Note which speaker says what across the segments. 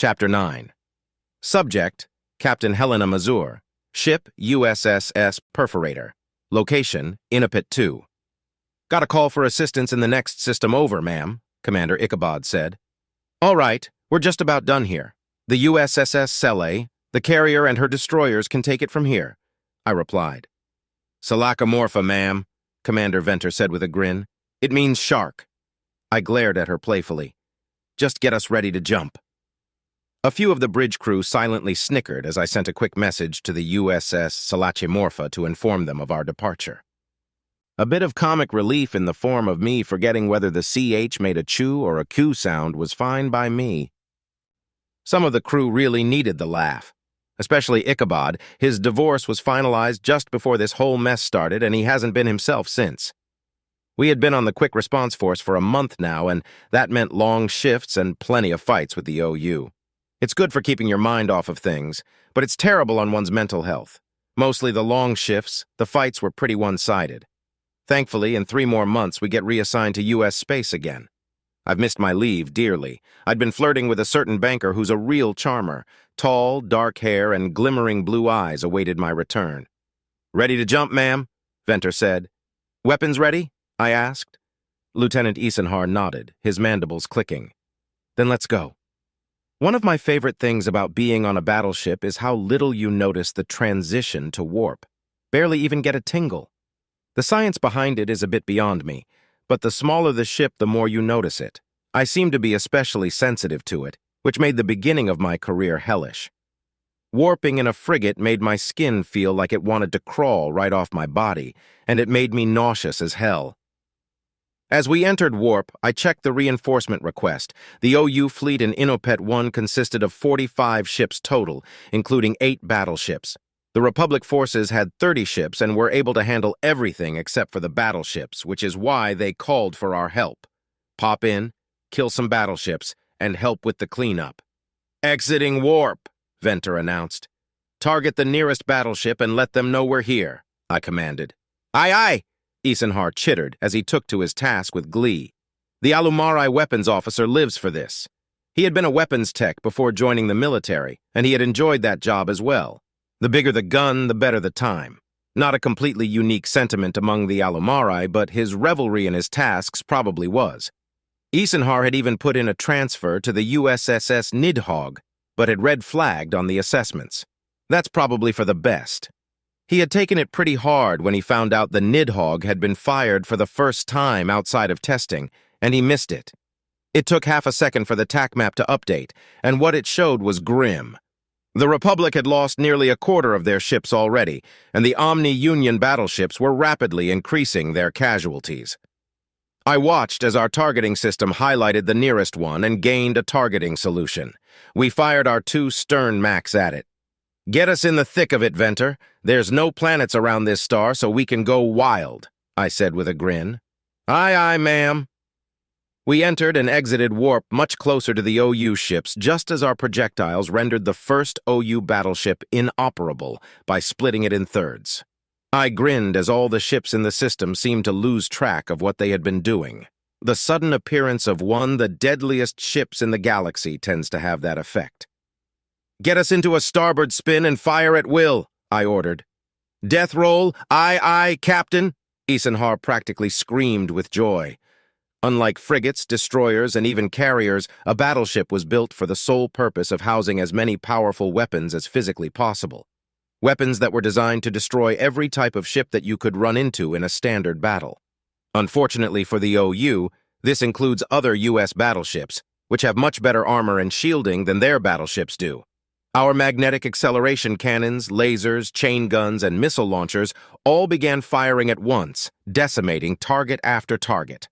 Speaker 1: Chapter 9. Subject, Captain Helena Mazur. Ship, USSS Perforator. Location, Inapit 2. Got a call for assistance in the next system over, ma'am, Commander Ichabod said. All right, we're just about done here. The USSS Sele, the carrier and her destroyers can take it from here, I replied. Salakamorpha, ma'am, Commander Venter said with a grin. It means shark. I glared at her playfully. Just get us ready to jump. A few of the bridge crew silently snickered as I sent a quick message to the USS Salachimorpha to inform them of our departure. A bit of comic relief in the form of me forgetting whether the CH made a chew or a Q sound was fine by me. Some of the crew really needed the laugh, especially Ichabod. His divorce was finalized just before this whole mess started, and he hasn't been himself since. We had been on the quick response force for a month now, and that meant long shifts and plenty of fights with the OU. It's good for keeping your mind off of things, but it's terrible on one's mental health. Mostly the long shifts, the fights were pretty one-sided. Thankfully, in 3 more months, we get reassigned to U.S. space again. I've missed my leave dearly. I'd been flirting with a certain banker who's a real charmer. Tall, dark hair, and glimmering blue eyes awaited my return. Ready to jump, ma'am? Venter said. Weapons ready? I asked. Lieutenant Eisenhower nodded, his mandibles clicking. Then let's go. One of my favorite things about being on a battleship is how little you notice the transition to warp. Barely even get a tingle. The science behind it is a bit beyond me, but the smaller the ship, the more you notice it. I seem to be especially sensitive to it, which made the beginning of my career hellish. Warping in a frigate made my skin feel like it wanted to crawl right off my body, and it made me nauseous as hell. As we entered warp, I checked the reinforcement request. The OU fleet in Inopet 1 consisted of 45 ships total, including 8 battleships. The Republic forces had 30 ships and were able to handle everything except for the battleships, which is why they called for our help. Pop in, kill some battleships, and help with the cleanup. Exiting warp, Venter announced. Target the nearest battleship and let them know we're here, I commanded. Aye, aye, Eisenhower chittered as he took to his task with glee. The Alumari weapons officer lives for this. He had been a weapons tech before joining the military, and he had enjoyed that job as well. The bigger the gun, the better the time. Not a completely unique sentiment among the Alumari, but his revelry in his tasks probably was. Eisenhower had even put in a transfer to the USSS Nidhogg, but had red-flagged on the assessments. That's probably for the best. He had taken it pretty hard when he found out the Nidhogg had been fired for the first time outside of testing, and he missed it. It took half a second for the TAC map to update, and what it showed was grim. The Republic had lost nearly a quarter of their ships already, and the Omni-Union battleships were rapidly increasing their casualties. I watched as our targeting system highlighted the nearest one and gained a targeting solution. We fired our 2 Stern Max at it. Get us in the thick of it, Venter. There's no planets around this star, so we can go wild, I said with a grin. Aye, aye, ma'am. We entered and exited warp much closer to the OU ships just as our projectiles rendered the first OU battleship inoperable by splitting it in thirds. I grinned as all the ships in the system seemed to lose track of what they had been doing. The sudden appearance of one of the deadliest ships in the galaxy tends to have that effect. Get us into a starboard spin and fire at will, I ordered. Death roll, aye, aye, Captain, Eisenhower practically screamed with joy. Unlike frigates, destroyers, and even carriers, a battleship was built for the sole purpose of housing as many powerful weapons as physically possible. Weapons that were designed to destroy every type of ship that you could run into in a standard battle. Unfortunately for the OU, this includes other U.S. battleships, which have much better armor and shielding than their battleships do. Our magnetic acceleration cannons, lasers, chain guns, and missile launchers all began firing at once, decimating target after target.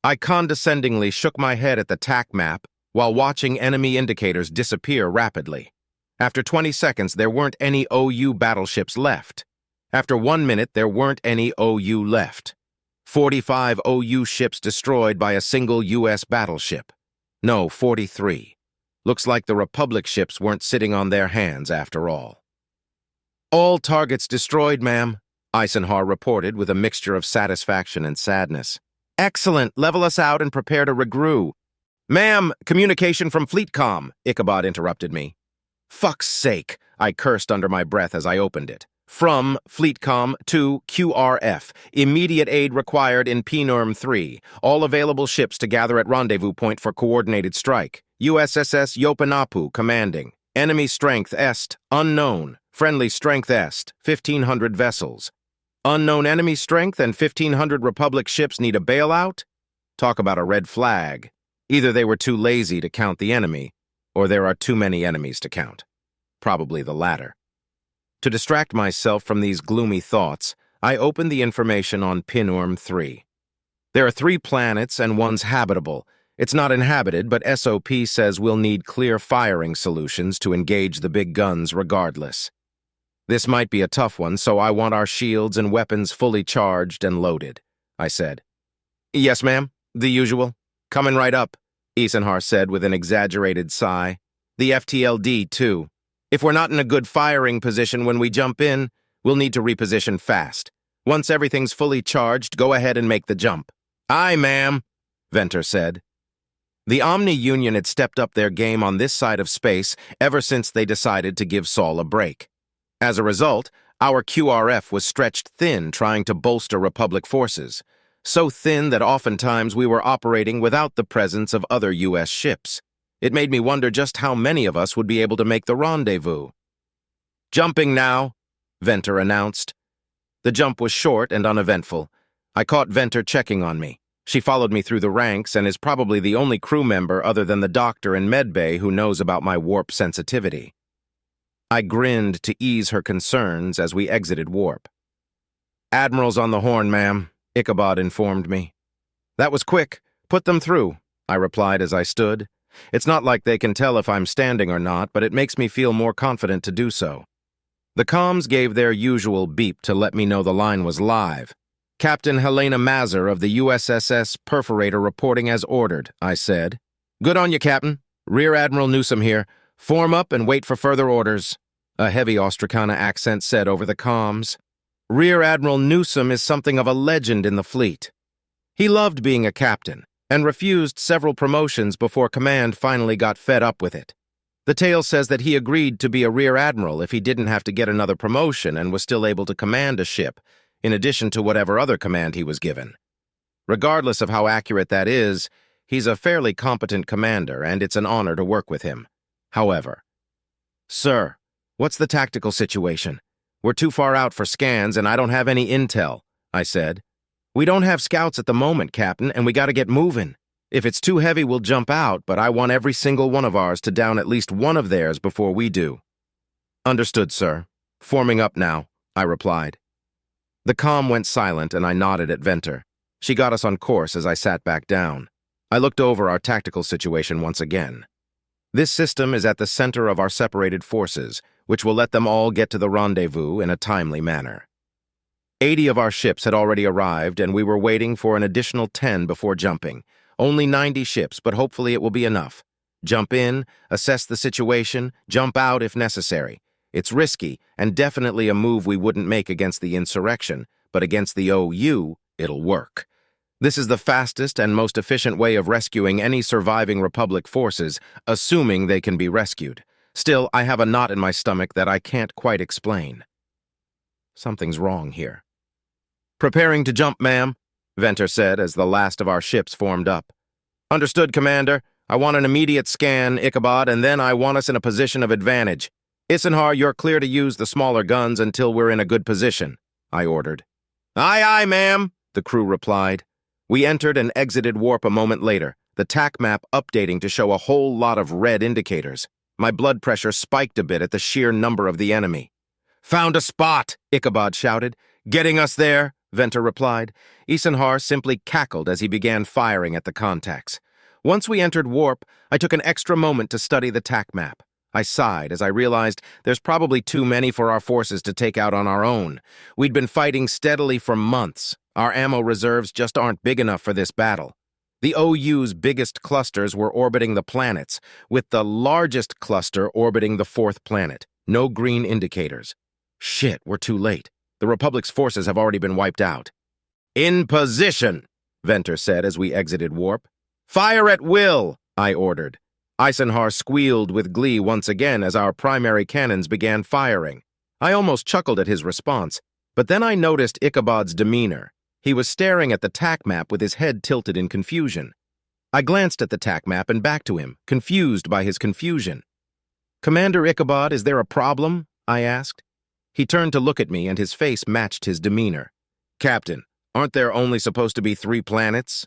Speaker 1: I condescendingly shook my head at the TAC map while watching enemy indicators disappear rapidly. After 20 seconds, there weren't any OU battleships left. After 1 minute, there weren't any OU left. 45 OU ships destroyed by a single U.S. battleship. No, 43. Looks like the Republic ships weren't sitting on their hands after all. All targets destroyed, ma'am, Eisenhower reported with a mixture of satisfaction and sadness. Excellent. Level us out and prepare to regroup. Ma'am, communication from FleetCom, Ichabod interrupted me. Fuck's sake, I cursed under my breath as I opened it. From FleetCom to QRF. Immediate aid required in PNURM 3. All available ships to gather at rendezvous point for coordinated strike. USSS Yopanapu commanding. Enemy strength est. Unknown. Friendly strength est. 1,500 vessels. Unknown enemy strength and 1,500 Republic ships need a bailout? Talk about a red flag. Either they were too lazy to count the enemy, or there are too many enemies to count. Probably the latter. To distract myself from these gloomy thoughts, I opened the information on PNURM 3. There are 3 planets and one's habitable. It's not inhabited, but SOP says we'll need clear firing solutions to engage the big guns regardless. This might be a tough one, so I want our shields and weapons fully charged and loaded, I said. Yes, ma'am. The usual. Coming right up, Eisenhower said with an exaggerated sigh. The FTLD, too. If we're not in a good firing position when we jump in, we'll need to reposition fast. Once everything's fully charged, go ahead and make the jump. Aye, ma'am, Venter said. The Omni Union had stepped up their game on this side of space ever since they decided to give Saul a break. As a result, our QRF was stretched thin trying to bolster Republic forces. So thin that oftentimes we were operating without the presence of other U.S. ships. It made me wonder just how many of us would be able to make the rendezvous. Jumping now, Venter announced. The jump was short and uneventful. I caught Venter checking on me. She followed me through the ranks and is probably the only crew member other than the doctor in medbay who knows about my warp sensitivity. I grinned to ease her concerns as we exited warp. Admiral's on the horn, ma'am, Ichabod informed me. That was quick. Put them through, I replied as I stood. It's not like they can tell if I'm standing or not, but it makes me feel more confident to do so. The comms gave their usual beep to let me know the line was live. Captain Helena Mazur of the USSS Perforator reporting as ordered, I said. Good on you, Captain. Rear Admiral Newsom here. Form up and wait for further orders, a heavy Austricana accent said over the comms. Rear Admiral Newsom is something of a legend in the fleet. He loved being a captain and refused several promotions before command finally got fed up with it. The tale says that he agreed to be a rear admiral if he didn't have to get another promotion and was still able to command a ship, in addition to whatever other command he was given. Regardless of how accurate that is, he's a fairly competent commander, and it's an honor to work with him. However, Sir, what's the tactical situation? We're too far out for scans, and I don't have any intel, I said. We don't have scouts at the moment, Captain, and we gotta get moving. If it's too heavy, we'll jump out, but I want every single one of ours to down at least one of theirs before we do. Understood, sir. Forming up now, I replied. The comm went silent, and I nodded at Venter. She got us on course as I sat back down. I looked over our tactical situation once again. This system is at the center of our separated forces, which will let them all get to the rendezvous in a timely manner. 80 of our ships had already arrived, and we were waiting for an additional 10 before jumping. Only 90 ships, but hopefully it will be enough. Jump in, assess the situation, jump out if necessary. It's risky, and definitely a move we wouldn't make against the insurrection, but against the OU, it'll work. This is the fastest and most efficient way of rescuing any surviving Republic forces, assuming they can be rescued. Still, I have a knot in my stomach that I can't quite explain. Something's wrong here. Preparing to jump, ma'am, Venter said as the last of our ships formed up. Understood, Commander. I want an immediate scan, Ichabod, and then I want us in a position of advantage. Eisenhower, you're clear to use the smaller guns until we're in a good position, I ordered. Aye, aye, ma'am, the crew replied. We entered and exited warp a moment later, the TAC map updating to show a whole lot of red indicators. My blood pressure spiked a bit at the sheer number of the enemy. Found a spot, Ichabod shouted. Getting us there, Venter replied. Eisenhower simply cackled as he began firing at the contacts. Once we entered warp, I took an extra moment to study the TAC map. I sighed as I realized there's probably too many for our forces to take out on our own. We'd been fighting steadily for months. Our ammo reserves just aren't big enough for this battle. The OU's biggest clusters were orbiting the planets, with the largest cluster orbiting the fourth planet. No green indicators. Shit, we're too late. The Republic's forces have already been wiped out. In position, Venter said as we exited warp. Fire at will, I ordered. Eisenhower squealed with glee once again as our primary cannons began firing. I almost chuckled at his response, but then I noticed Ichabod's demeanor. He was staring at the TAC map with his head tilted in confusion. I glanced at the TAC map and back to him, confused by his confusion. "Commander Ichabod, is there a problem?" I asked. He turned to look at me, and his face matched his demeanor. "Captain, aren't there only supposed to be 3 planets?"